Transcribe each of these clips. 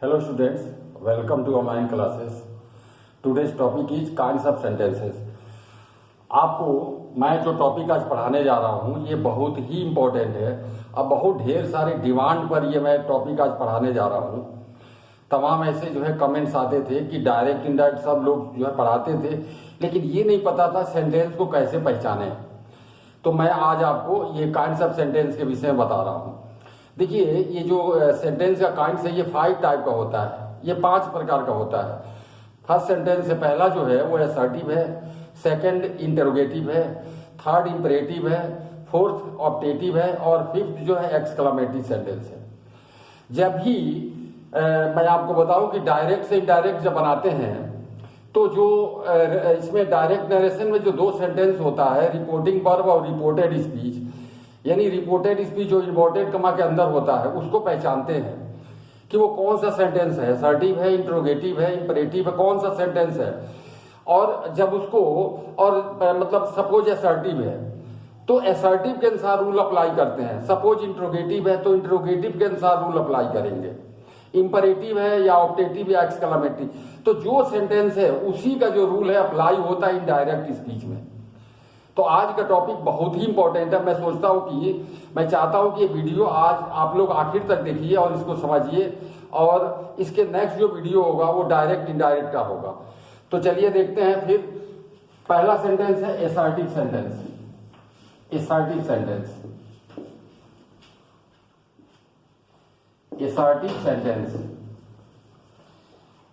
Hello students, welcome to online classes. Today's topic is kinds of sentences. आपको मैं जो topic आज पढ़ाने जा रहा हूँ ये बहुत ही इम्पोर्टेंट है। अब बहुत ढेर सारे डिमांड पर ये मैं टॉपिक आज पढ़ाने जा रहा हूँ। तमाम ऐसे जो है कमेंट्स आते थे कि डायरेक्ट इनडायरेक्ट सब लोग जो है पढ़ाते थे, लेकिन ये नहीं पता था सेंटेंस को कैसे पहचाने। तो मैं आज आपको ये काइंड्स ऑफ सेंटेंस के विषय में बता रहा हूँ। देखिए, ये जो सेंटेंस का काइंड्स है ये 5 टाइप का होता है, ये 5 प्रकार का होता है। फर्स्ट सेंटेंस से पहला जो है वो असर्टिव है, सेकंड इंटरोगेटिव है, थर्ड इंपरेटिव है, फोर्थ ऑप्टेटिव है और फिफ्थ जो है एक्सक्लामेटरी सेंटेंस है। जब भी मैं आपको बताऊं कि डायरेक्ट से इनडायरेक्ट जब बनाते हैं तो जो इसमें डायरेक्ट नरेशन में जो 2 सेंटेंस होता है, रिपोर्टिंग वर्ब और रिपोर्टेड स्पीच, यानी रिपोर्टेड स्पीच जो इन्वर्टेड कमा के अंदर होता है उसको पहचानते हैं कि वो कौन सा सेंटेंस है, असर्टिव है, इंटरोगेटिव है, इंपरेटिव है, कौन सा सेंटेंस है। और जब उसको मतलब सपोज असर्टिव है तो असर्टिव के अनुसार रूल अप्लाई करते हैं, सपोज इंटरोगेटिव है तो इंटरोगेटिव के अनुसार रूल अप्लाई करेंगे, इंपरेटिव है या ऑप्टेटिव या एक्सक्लामेटरी, तो जो सेंटेंस है उसी का जो रूल है अप्लाई होता है इनडायरेक्ट स्पीच में। तो आज का टॉपिक बहुत ही इंपॉर्टेंट है। मैं सोचता हूं कि मैं चाहता हूं कि ये वीडियो आज आप लोग आखिर तक देखिए और इसको समझिए, और इसके नेक्स्ट जो वीडियो होगा वो डायरेक्ट इनडायरेक्ट का होगा। तो चलिए देखते हैं। फिर पहला सेंटेंस है assertive sentence. Assertive sentence, assertive sentence,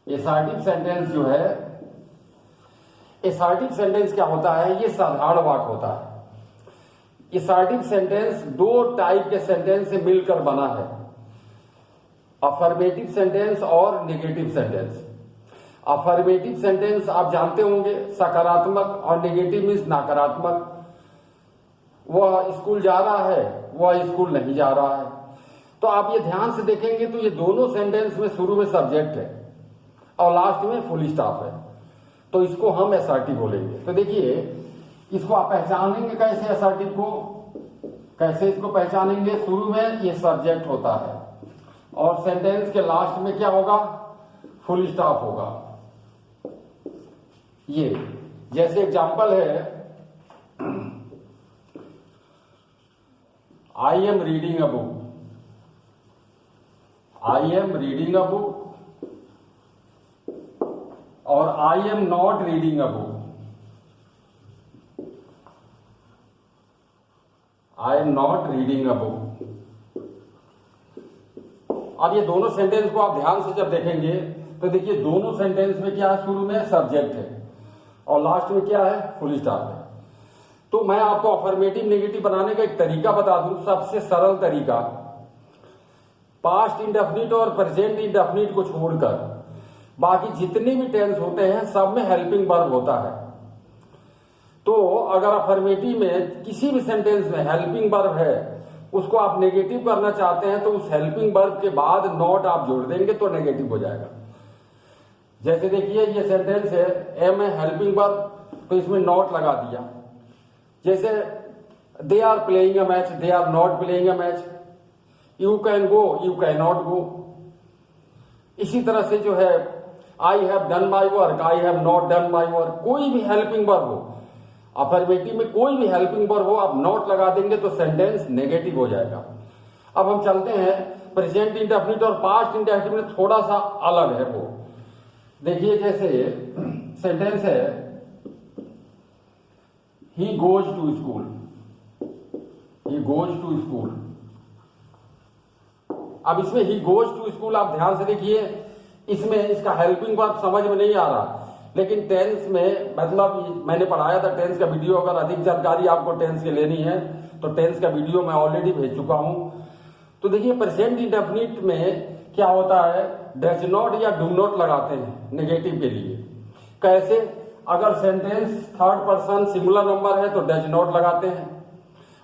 assertive sentence जो है, असर्टिव सेंटेंस क्या होता है, ये साधारण वाक्य होता है। असर्टिव सेंटेंस 2 टाइप के सेंटेंस से मिलकर बना है, अफर्मेटिव सेंटेंस और नेगेटिव सेंटेंस। अफर्मेटिव सेंटेंस आप जानते होंगे सकारात्मक, और नेगेटिव मीन्स नकारात्मक। वह स्कूल जा रहा है, वह स्कूल नहीं जा रहा है। तो आप ये ध्यान से देखेंगे तो ये दोनों सेंटेंस में शुरू में सब्जेक्ट है और लास्ट में फुल स्टॉप है, तो इसको हम असर्टिव बोलेंगे। तो देखिए, इसको आप पहचानेंगे कैसे, असर्टिव को कैसे इसको पहचानेंगे। शुरू में ये सब्जेक्ट होता है और सेंटेंस के लास्ट में क्या होगा, फुल स्टॉप होगा। ये जैसे एग्जांपल है, I am reading a book, I am reading a book, और I am not reading a book, I am not reading a book. अब ये दोनों सेंटेंस को आप ध्यान से जब देखेंगे तो देखिए दोनों सेंटेंस में क्या है, शुरू में सब्जेक्ट है और लास्ट में क्या है, फुल स्टॉप है। तो मैं आपको अफर्मेटिव नेगेटिव बनाने का एक तरीका बता दूं, सबसे सरल तरीका। पास्ट इंडेफिनिट और प्रेजेंट इंडेफिनिट को छोड़कर बाकी जितने भी टेंस होते हैं सब में हेल्पिंग वर्ब होता है। तो अगर अफर्मेटिव में किसी भी सेंटेंस में हेल्पिंग वर्ब है, उसको आप नेगेटिव करना चाहते हैं तो उस हेल्पिंग वर्ब के बाद नॉट आप जोड़ देंगे तो नेगेटिव हो जाएगा। जैसे देखिए ये सेंटेंस है, एम है हेल्पिंग वर्ब, तो इसमें नॉट लगा दिया। जैसे they are playing a match, they are not playing a match. You can go, you can not go. इसी तरह से जो है I have done my work, I have not done my work. कोई भी हेल्पिंग वर्ब हो, affirmative में कोई भी हेल्पिंग वर्ब हो, आप नॉट लगा देंगे तो सेंटेंस नेगेटिव हो जाएगा। अब हम चलते हैं प्रेजेंट इंडेफिनिट और पास्ट इंडेफिनिट में थोड़ा सा अलग है वो। देखिए जैसे सेंटेंस है, he goes to school, he goes to school. अब इसमें ही गोज टू स्कूल आप ध्यान से देखिए, इसमें इसका हेल्पिंग वर्ब समझ में नहीं आ रहा, लेकिन टेंस में मतलब मैंने पढ़ाया था टेंस का वीडियो। अगर अधिक जानकारी आपको टेंस की लेनी है तो टेंस का वीडियो मैं ऑलरेडी भेज चुका हूं। तो देखिए प्रेजेंट इंडेफिनिट में क्या होता है, डज नॉट या डू नॉट लगाते हैं नेगेटिव के लिए। कैसे, अगर sentence third person singular number है तो डज नॉट लगाते हैं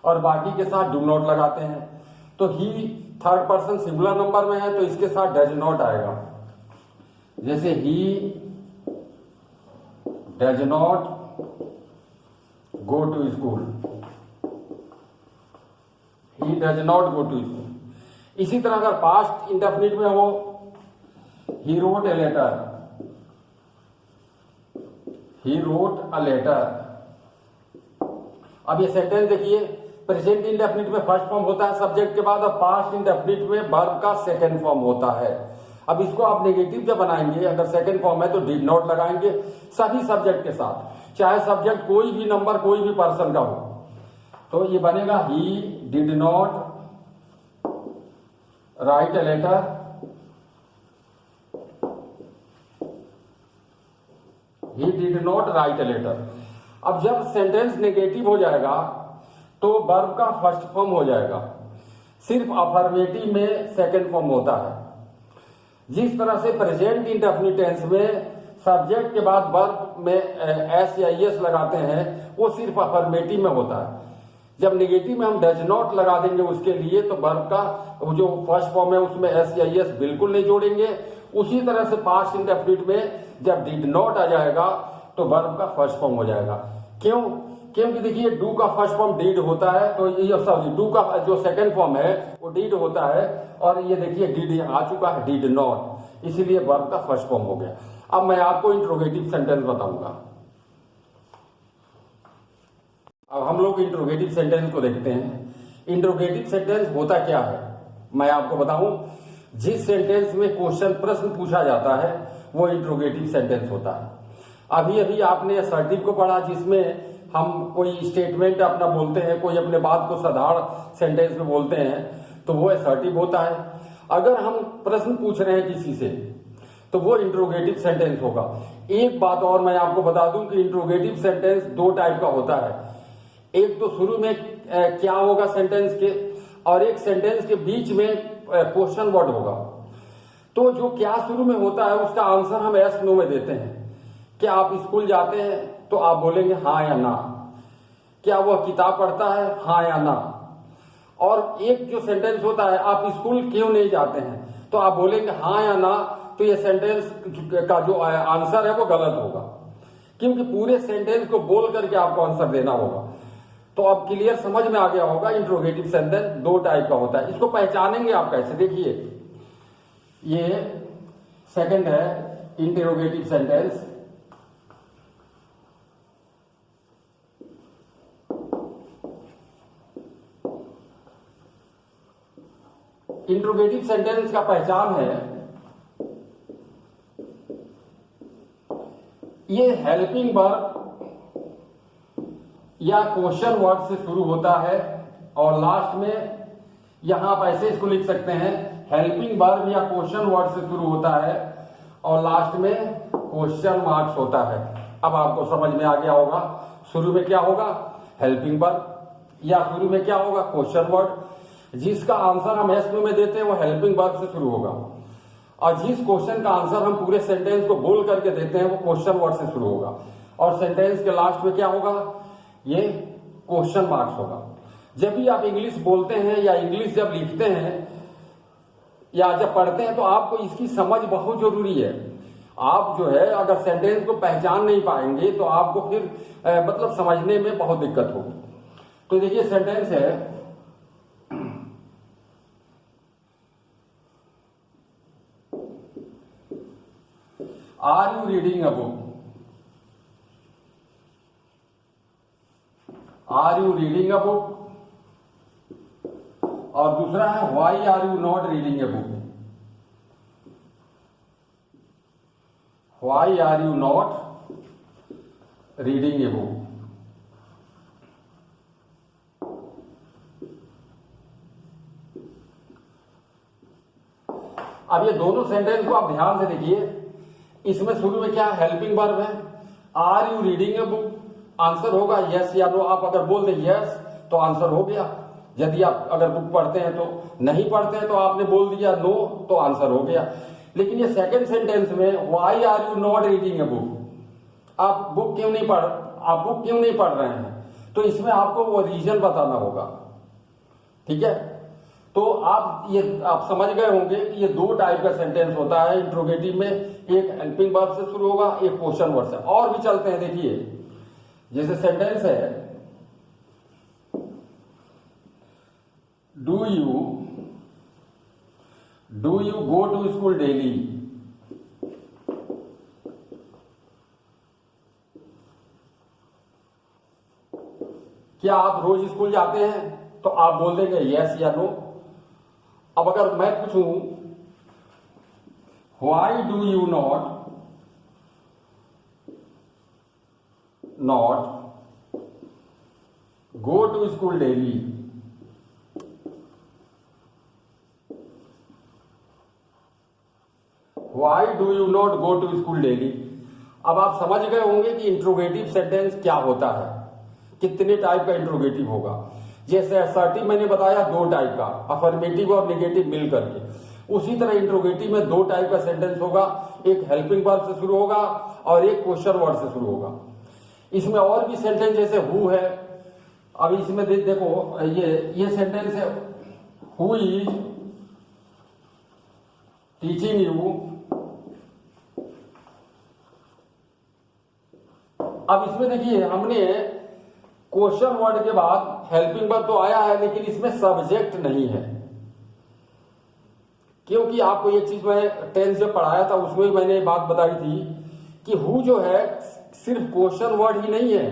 और बाकी के साथ डू नॉट लगाते हैं। तो he third person singular number में है तो इसके साथ डज नॉट आएगा। जैसे he does not go to school, he does not go to school. इसी तरह अगर पास्ट इंडेफिनिट में हो he wrote a letter, he wrote a letter. अब ये सेंटेंस देखिए, प्रेजेंट इंडेफिनिट में फर्स्ट फॉर्म होता है सब्जेक्ट के बाद, और पास्ट इंडेफिनिट में वर्ब का सेकंड फॉर्म होता है। अब इसको आप नेगेटिव जब बनाएंगे, अगर सेकंड फॉर्म है तो डिड नॉट लगाएंगे सभी सब्जेक्ट के साथ, चाहे सब्जेक्ट कोई भी नंबर कोई भी पर्सन का हो। तो ये बनेगा he did not write a letter, he did not write a letter. अब जब सेंटेंस नेगेटिव हो जाएगा तो वर्ब का फर्स्ट फॉर्म हो जाएगा, सिर्फ अफर्मेटिव में सेकंड फॉर्म होता है। जिस तरह से प्रेजेंट इंडेफिनिट टेंस में सब्जेक्ट के बाद वर्ब में एस या एस लगाते हैं, वो सिर्फ अफर्मेटिव में होता है। जब नेगेटिव में हम डज नॉट लगा देंगे उसके लिए, तो वर्ब का जो फर्स्ट फॉर्म है उसमें एस या एस बिल्कुल नहीं जोड़ेंगे। उसी तरह से पास्ट इंडेफिनिट में जब डिड नॉट आ जाएगा तो वर्ब का फर्स्ट फॉर्म हो जाएगा। क्यों? क्योंकि देखिए डू का फर्स्ट फॉर्म डिड होता है, तो ये सॉरी डू का जो सेकंड फॉर्म है वो डिड होता है, और ये देखिए डिड आ चुका है, डिड नॉट, इसीलिए वर्ब का फर्स्ट फॉर्म हो गया। अब मैं आपको इंट्रोगेटिव सेंटेंस बताऊंगा। अब हम लोग इंट्रोगेटिव सेंटेंस को देखते हैं। इंट्रोगेटिव सेंटेंस होता क्या है मैं आपको बताऊं। जिस सेंटेंस में क्वेश्चन प्रश्न पूछा जाता है वो इंट्रोगेटिव सेंटेंस होता है। अभी अभी आपने असर्टिव को पढ़ा, जिसमें हम कोई स्टेटमेंट अपना बोलते हैं, कोई अपने बात को साधारण सेंटेंस में बोलते हैं, तो वो असर्टिव होता है। अगर हम प्रश्न पूछ रहे हैं किसी से तो वो इंट्रोगेटिव सेंटेंस होगा। एक बात और मैं आपको बता दूं कि इंट्रोगेटिव सेंटेंस दो टाइप का होता है। एक तो शुरू में क्या होगा सेंटेंस के, और एक सेंटेंस के बीच में क्वेश्चन वर्ड होगा। तो जो क्या शुरू में होता है उसका आंसर हम यस नो में देते हैं। क्या आप स्कूल जाते हैं तो आप बोलेंगे हाँ या ना। क्या वह किताब पढ़ता है, हाँ या ना। और एक जो सेंटेंस होता है आप स्कूल क्यों नहीं जाते हैं, तो आप बोलेंगे हाँ या ना। तो ये सेंटेंस का जो आंसर है वो गलत होगा, क्योंकि पूरे सेंटेंस को बोल करके आपको आंसर देना होगा। तो अब क्लियर समझ में आ गया होगा, इंट्रोगेटिव सेंटेंस दो टाइप का होता है। इसको पहचानेंगे आप कैसे, देखिए ये सेकंड है इंटरोगेटिव सेंटेंस। इंट्रोगेटिव सेंटेंस का पहचान है, ये हेल्पिंग वर्ब या क्वेश्चन वर्ड से शुरू होता है, और लास्ट में यहां आप ऐसे इसको लिख सकते हैं, हेल्पिंग वर्ब या क्वेश्चन वर्ड से शुरू होता है और लास्ट में क्वेश्चन मार्क्स होता है। अब आपको समझ में आ गया होगा, शुरू में क्या होगा हेल्पिंग वर्ब, या शुरू में क्या होगा क्वेश्चन वर्ड। जिसका आंसर हम एस में देते हैं वो हेल्पिंग वर्ब से शुरू होगा, और जिस क्वेश्चन का आंसर हम पूरे सेंटेंस को बोल करके देते हैं वो क्वेश्चन वर्ड से शुरू होगा, और सेंटेंस के लास्ट में क्या होगा, ये क्वेश्चन मार्क्स होगा। जब भी आप इंग्लिश बोलते हैं या इंग्लिश जब लिखते हैं या जब पढ़ते हैं तो आपको इसकी समझ बहुत जरूरी है। आप जो है अगर सेंटेंस को पहचान नहीं पाएंगे तो आपको फिर मतलब समझने में बहुत दिक्कत होगी। तो देखिए सेंटेंस है, are you reading a book, are you reading a book. और दूसरा है why are you not reading a book, why are you not reading a book. अब ये दोनों सेंटेंस को आप ध्यान से देखिए, इसमें शुरू में क्या हेल्पिंग वर्ब है, are you reading a book, answer होगा यस या नो। आप अगर बोल दें यस तो आंसर हो गया। यदि आप अगर बुक पढ़ते हैं तो, नहीं पढ़ते हैं तो आपने बोल दिया नो तो आंसर हो गया। लेकिन ये सेकंड सेंटेंस में why are you not reading a book, आप बुक क्यों नहीं पढ़ रहे हैं, तो इसमें आपको वो रीजन बताना होगा। ठीक है, तो आप समझ गए होंगे कि ये दो टाइप का सेंटेंस होता है इंट्रोगेटिव में, एक हेल्पिंग वर्ब से शुरू होगा, एक क्वेश्चन वर्ड से। और भी चलते हैं, देखिए जैसे सेंटेंस है, do you go to school daily, क्या आप रोज स्कूल जाते हैं? तो आप बोल देंगे यस या नो। अब अगर मैं पूछूं why do you not go to school daily? Why do you not go to school daily? अब आप समझ गए होंगे कि इंट्रोगेटिव सेंटेंस क्या होता है, कितने टाइप का इंट्रोगेटिव होगा। जैसे असर्टिव मैंने बताया 2 टाइप का, अफर्मेटिव और नेगेटिव मिल करके, उसी तरह इंट्रोगेटिव में 2 टाइप का सेंटेंस होगा, एक हेल्पिंग वर्ब से शुरू होगा और एक क्वेश्चन वर्ड से शुरू होगा। इसमें और भी सेंटेंस जैसे हु है। अब इसमें देखो ये सेंटेंस है, हु इज टीचिंग यू। अब इसमें देखिए हमने क्वेश्चन वर्ड के बाद हेल्पिंग वर्ब तो आया है, लेकिन इसमें सब्जेक्ट नहीं है। क्योंकि आपको एक चीज मैं 10 से पढ़ाया था, उसमें मैंने बात बताई थी कि हु जो है सिर्फ क्वेश्चन वर्ड ही नहीं है,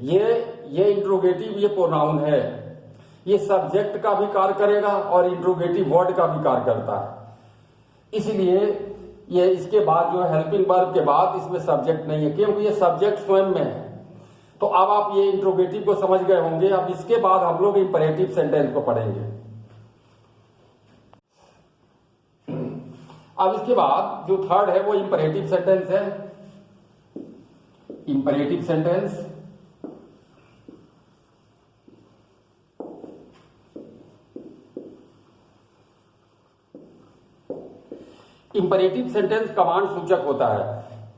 ये इंट्रोगेटिव, ये प्रोनाउन है, ये सब्जेक्ट का भी कार्य करेगा और इंट्रोगेटिव वर्ड का भी कार्य करता है। इसलिए ये इसके बाद जो हेल्पिंग वर्ब के बाद इसमें सब्जेक्ट नहीं है, क्योंकि ये सब्जेक्ट स्वयं में है। तो अब आप ये इंट्रोगेटिव को समझ गए होंगे। अब इसके बाद हम लोग इंपरेटिव सेंटेंस को पढ़ेंगे। अब इसके बाद जो थर्ड है वो इंपरेटिव सेंटेंस है। Imperative sentence imperative sentence command सूचक होता है,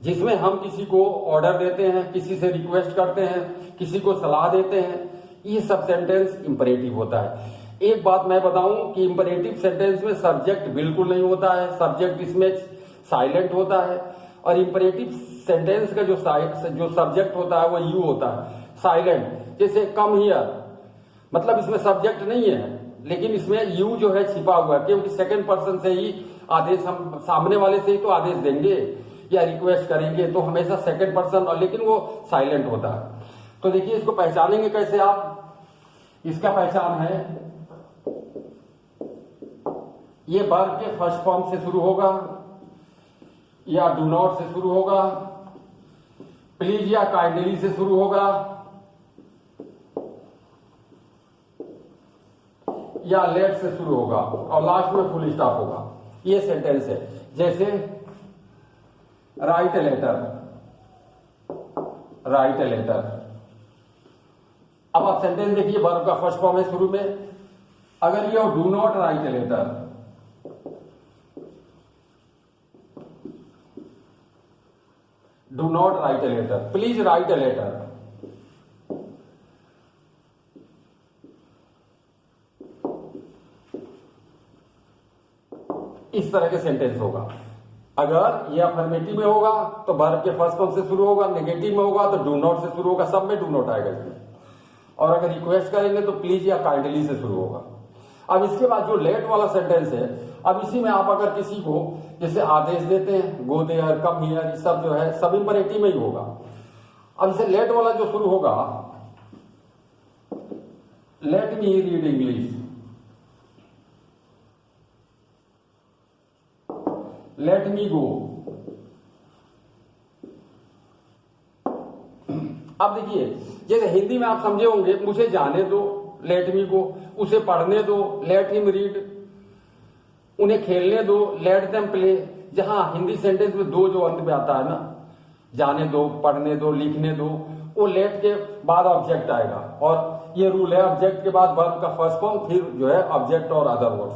जिसमें हम किसी को ऑर्डर देते हैं, किसी से रिक्वेस्ट करते हैं, किसी को सलाह देते हैं। ये सब सेंटेंस इंपरेटिव होता है। एक बात मैं बताऊं कि इंपरेटिव सेंटेंस में सब्जेक्ट बिल्कुल नहीं होता है, सब्जेक्ट इसमें साइलेंट होता है। और इंपरेटिव सेंटेंस का जो सब्जेक्ट होता है वो यू होता है, साइलेंट। जैसे कम हियर, मतलब इसमें सब्जेक्ट नहीं है, लेकिन इसमें यू जो है छिपा हुआ है, क्योंकि सेकंड पर्सन से ही आदेश, हम सामने वाले से ही तो आदेश देंगे या रिक्वेस्ट करेंगे, तो हमेशा सेकंड पर्सन, और लेकिन वो साइलेंट होता है। तो देखिए इसको पहचानेंगे कैसे आप? इसका पहचान है, ये वर्ब के फर्स्ट फॉर्म से शुरू होगा या डू नॉट से शुरू होगा, प्लीज या काइंडली से शुरू होगा, या लेट से शुरू होगा और लास्ट में फुल स्टॉप होगा। ये सेंटेंस है। जैसे write a letter, write a letter. अब आप सेंटेंस देखिए, वर्ब का फर्स्ट फॉर्म है शुरू में। अगर ये do not write a letter, do not write a letter, please write a letter. इस तरह के सेंटेंस होगा। अगर ये अफर्मेटिव में होगा तो वर्ब के फर्स्ट फॉर्म से शुरू होगा, नेगेटिव में होगा तो डू नॉट से शुरू होगा, सब में डू नॉट आएगा इसमें। और अगर रिक्वेस्ट करेंगे तो प्लीज या काइंडली से शुरू होगा। अब इसके बाद जो लेट वाला सेंटेंस है, अब इसी में आप अगर किसी को जैसे आदेश देते हैं, गो देयर, कम हियर, ये सब जो है सब इंपरेटिव में ही होगा। अब इसे लेट वाला जो शुरू होगा, let me read English, let me go. अब देखिए जैसे हिंदी में आप समझे होंगे, मुझे जाने दो, लेट मी गो, उसे पढ़ने दो, लेट हिम रीड, उन्हें खेलने दो, लेट देम प्ले। जहां हिंदी सेंटेंस में दो जो अंत में आता है ना, जाने दो, पढ़ने दो, लिखने दो, वो लेट के बाद ऑब्जेक्ट आएगा। और ये रूल है, ऑब्जेक्ट के बाद वर्ब का फर्स्ट फॉर्म, फिर जो है ऑब्जेक्ट और अदर वर्ड्स।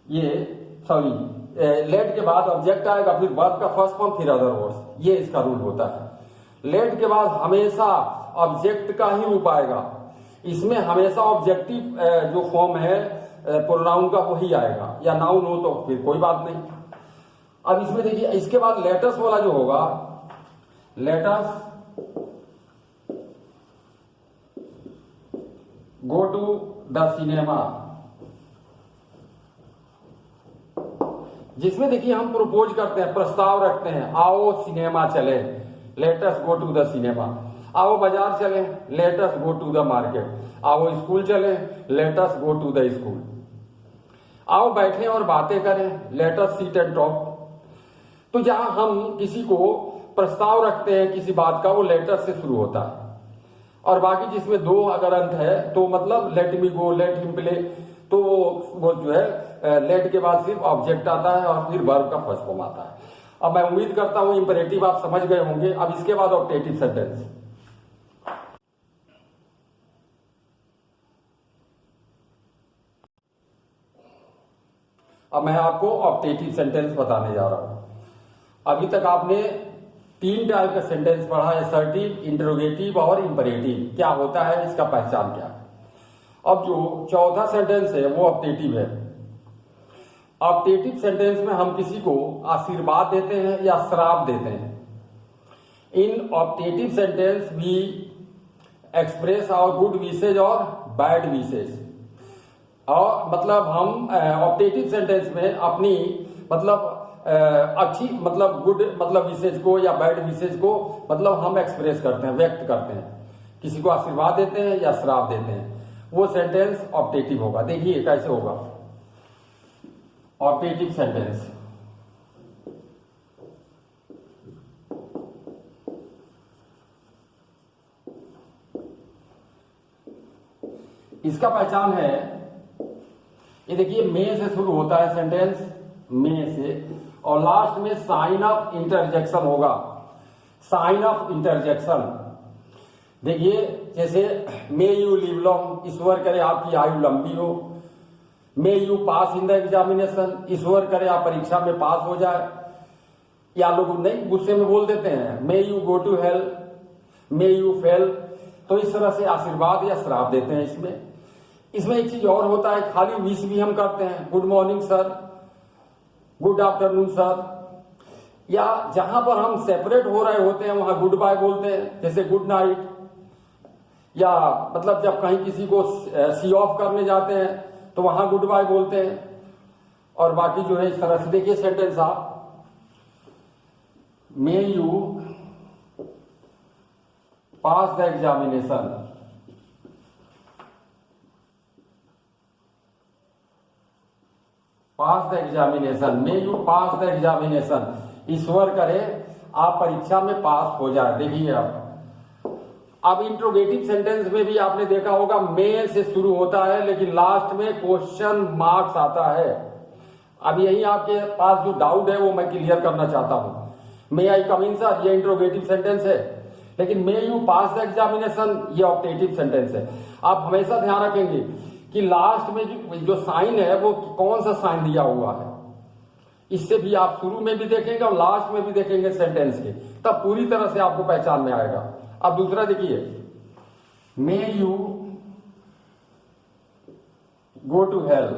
ये सॉरी, लेट के बाद ऑब्जेक्ट आएगा, फिर वर्ब का फर्स्ट फॉर्म, फिर अदर वर्ड्स। ये इसका रूल होता है। लेट के बाद हमेशा ऑब्जेक्ट का ही रूप आएगा। इसमें हमेशा ऑब्जेक्टिव जो फॉर्म है प्रोनाउन का वही आएगा, या नाउन हो तो फिर कोई बात नहीं। अब इसमें देखिए इसके बाद लेटस वाला जो होगा, let's go to the cinema, जिसमें देखिए हम प्रपोज करते हैं, प्रस्ताव रखते हैं, आओ सिनेमा चले, let's go to the cinema. आओ बाजार चले, let us go to the market. आओ स्कूल चले, let us go to the school. आओ बैठे और बातें करें, let us sit and talk. तो जहां हम किसी को प्रस्ताव रखते हैं किसी बात का, वो लेट अस से शुरू होता है। और बाकी जिसमें दो अगर अंत है तो मतलब लेट मी गो, लेट हिम प्ले, तो वो जो है लेट के बाद सिर्फ ऑब्जेक्ट आता है और फिर वर्ब का फर्स्ट फॉर्म आता है। अब मैं उम्मीद करता हूं इंपरेटिव आप समझ गए होंगे। अब इसके बाद ऑप्टेटिव सेंटेंस। अब मैं आपको ऑप्टेटिव सेंटेंस बताने जा रहा हूं। अभी तक आपने 3 टाइप का सेंटेंस पढ़ा, असर्टिव, इंटरोगेटिव और इंपरेटिव। क्या होता है, इसका पहचान क्या है। अब जो चौथा सेंटेंस है वो ऑप्टेटिव है। ऑप्टेटिव सेंटेंस में हम किसी को आशीर्वाद देते हैं या श्राप देते हैं। In optative sentence we express our good wishes और बैड विशेज। और मतलब हम ऑप्टेटिव सेंटेंस में अपनी मतलब अच्छी मतलब गुड मतलब विशेष को या बैड विशेष को मतलब हम एक्सप्रेस करते हैं, व्यक्त करते हैं। किसी को आशीर्वाद देते हैं या श्राप देते हैं, वो सेंटेंस ऑप्टेटिव होगा। देखिए कैसे होगा ऑप्टेटिव सेंटेंस। इसका पहचान है, ये देखिए मे से शुरू होता है सेंटेंस, मे से, और लास्ट में साइन ऑफ इंटरजेक्शन होगा। साइन ऑफ इंटरजेक्शन देखिए, जैसे मे यू लिव लॉन्ग, ईश्वर करे आपकी आयु लंबी हो। May you pass in the examination, ईश्वर करे आप परीक्षा में पास हो जाए। या लोग नहीं गुस्से में बोल देते हैं may you go to hell, may you fail. तो इस तरह से आशीर्वाद या श्राप देते हैं। इसमें एक चीज और होता है, खाली विश भी हम करते हैं, good morning sir, good afternoon sir. या जहां पर हम सेपरेट हो रहे होते हैं वहां गुड बाय बोलते हैं, जैसे गुड नाइट। या मतलब जब कहीं किसी को सी ऑफ करने जाते हैं तो वहां गुड बाय बोलते हैं। और बाकी जो है इस तरह से देखिए सेंटेंस आप, may you pass the examination, pass the examination, may you pass the examination, ईश्वर करे आप परीक्षा में पास हो जाए। देखिए अब इंट्रोगेटिव सेंटेंस में भी आपने देखा होगा मे से शुरू होता है लेकिन लास्ट में क्वेश्चन मार्क्स आता है। अब यही आपके पास जो डाउट है वो मैं क्लियर करना चाहता हूं। मे आई कम इन सर, ये इंट्रोगेटिव सेंटेंस है, लेकिन मे यू पास द एग्जामिनेशन ये ऑप्टेटिव सेंटेंस है। आप हमेशा ध्यान रखेंगे कि लास्ट में जो साइन है वो कौन सा साइन दिया हुआ है। इससे भी आप शुरू में भी देखेंगे और लास्ट में भी देखेंगे सेंटेंस के, तब पूरी तरह से आपको पहचान में आएगा। अब दूसरा देखिए, may you go to hell,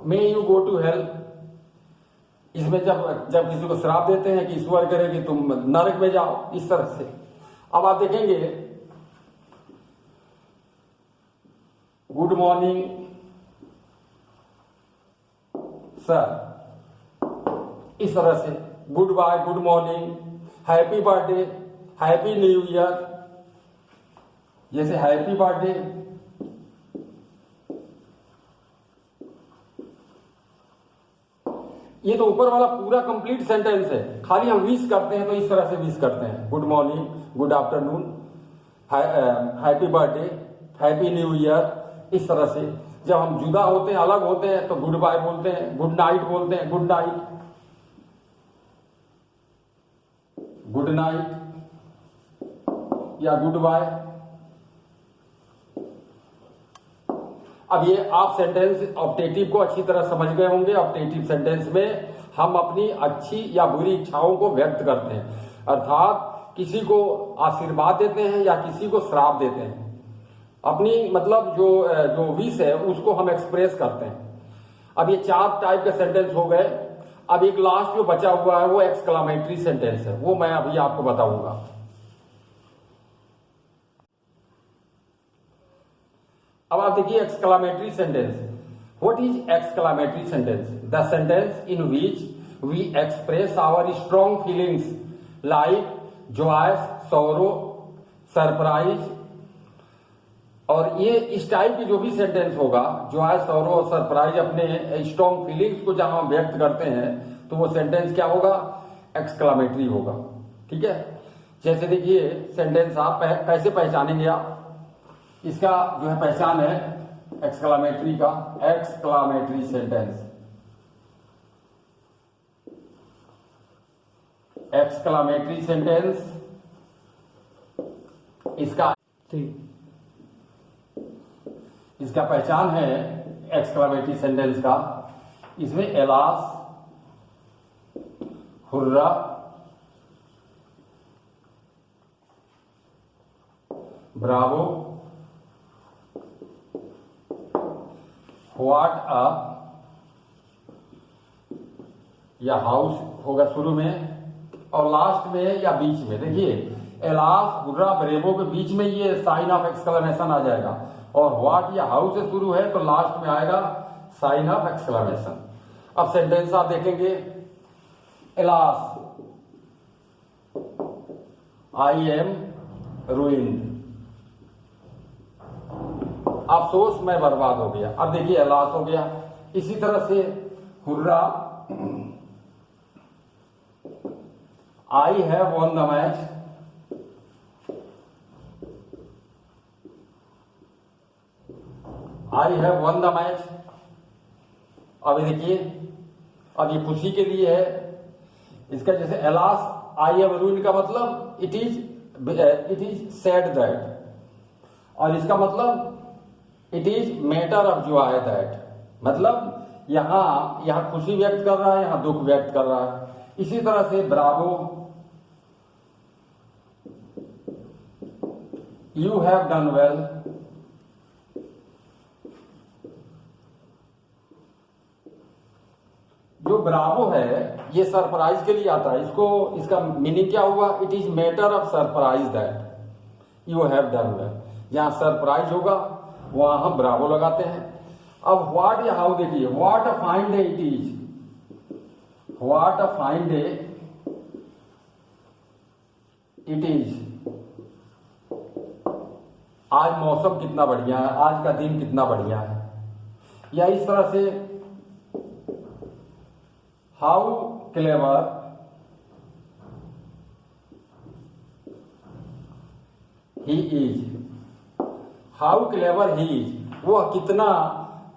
may you go to hell. इसमें जब किसी को श्राप देते हैं कि ईश्वर करे कि तुम नरक में जाओ, इस तरह से। अब आप देखेंगे गुड मॉर्निंग सर, इस तरह से goodbye, good morning, happy birthday, happy new year, जैसे हैप्पी बर्थडे। ये तो ऊपर वाला पूरा कंप्लीट सेंटेंस है, खाली हम विश करते हैं तो इस तरह से विश करते हैं, good morning, good afternoon, happy birthday, happy new year. इस तरह से जब हम जुदा होते हैं, अलग होते हैं तो गुड बाय बोलते हैं, गुड नाइट बोलते हैं, गुड नाइट, गुड नाइट या गुड बाय। अब ये आप सेंटेंस ऑप्टेटिव को अच्छी तरह समझ गए होंगे। ऑप्टेटिव सेंटेंस में हम अपनी अच्छी या बुरी इच्छाओं को व्यक्त करते हैं, अर्थात किसी को आशीर्वाद देते हैं या किसी को श्राप देते हैं। अपनी मतलब जो विश है उसको हम एक्सप्रेस करते हैं। अब ये 4 टाइप के सेंटेंस हो गए। अब एक लास्ट जो बचा हुआ है वो एक्सक्लामेटरी सेंटेंस है, वो मैं अभी आपको बताऊंगा। अब आप देखिए exclamatory sentence. What is exclamatory sentence? The sentence in which we express our strong feelings like joy, sorrow, surprise. और ये इस टाइप की जो भी सेंटेंस होगा, जॉय, सौरो और सरप्राइज, अपने स्ट्रॉन्ग फीलिंग्स को जहां हम व्यक्त करते हैं तो वो सेंटेंस क्या होगा? एक्सक्लामेटरी होगा। ठीक है, जैसे देखिए सेंटेंस आप कैसे पहचानेंगे? आप इसका जो है पहचान है एक्सक्लामेटरी का, एक्सक्लामेटरी सेंटेंस, एक्सक्लामेटरी सेंटेंस इसका पहचान है एक्सक्लामेटरी सेंटेंस का, इसमें alas, hurrah, Bravo, what a या हाउस होगा शुरू में, और लास्ट में या बीच में। देखिए एलास, हुर्रा, ब्रेवो के बीच में ये साइन ऑफ एक्सक्लेमेशन आ जाएगा, और व्हाट या हाउ से शुरू है तो लास्ट में आएगा साइन ऑफ एक्सक्लेमेशन। अब सेंटेंस आप देखेंगे, एलास, आई एम रूइंड, अफसोस मैं बर्बाद हो गया। अब देखिए एलास हो गया। इसी तरह से hurrah, I have won the match, I have one the match. अब देखिए, अब ये खुशी के लिए है। इसका जैसे एलास, आई हैव रूइंड का मतलब इट इज सैड दैट, और इसका मतलब it is matter of Joy that, मतलब यहां खुशी व्यक्त कर रहा है, यहां दुख व्यक्त कर रहा है। इसी तरह से Bravo, you have done well, जो ब्रावो है ये सरप्राइज के लिए आता है। इसका मीनिंग क्या हुआ? It is matter of surprise that you have done well. जहां सरप्राइज होगा वहां हम ब्रावो लगाते हैं। अब व्हाट या हाउ देखिए, what a fine day it is, what a fine day it is, आज मौसम कितना बढ़िया है, आज का दिन कितना बढ़िया है। या इस तरह से how clever he is, how clever he is, वह कितना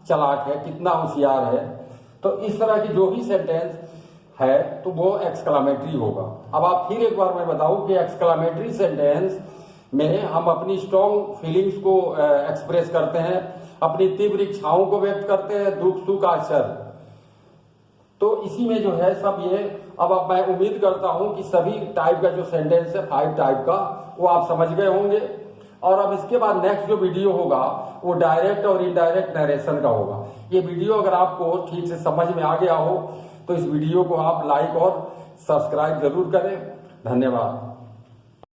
चालाक है, कितना होशियार है। तो इस तरह की जो भी सेंटेंस है तो वो एक्सक्लामेटरी होगा। अब आप फिर एक बार मैं बताऊं कि एक्सक्लामेटरी सेंटेंस में हम अपनी स्ट्रॉन्ग फीलिंग्स को एक्सप्रेस करते हैं, अपनी तीव्र इच्छाओं को व्यक्त करते हैं, दुख, सुख, आश्चर्य। तो इसी में जो है सब ये, अब मैं उम्मीद करता हूं कि सभी टाइप का जो सेंटेंस है 5 टाइप का, वो आप समझ गए होंगे। और अब इसके बाद नेक्स्ट जो वीडियो होगा वो डायरेक्ट और इनडायरेक्ट नरेशन का होगा। ये वीडियो अगर आपको ठीक से समझ में आ गया हो तो इस वीडियो को आप लाइक और सब्सक्राइब जरूर करें। धन्यवाद।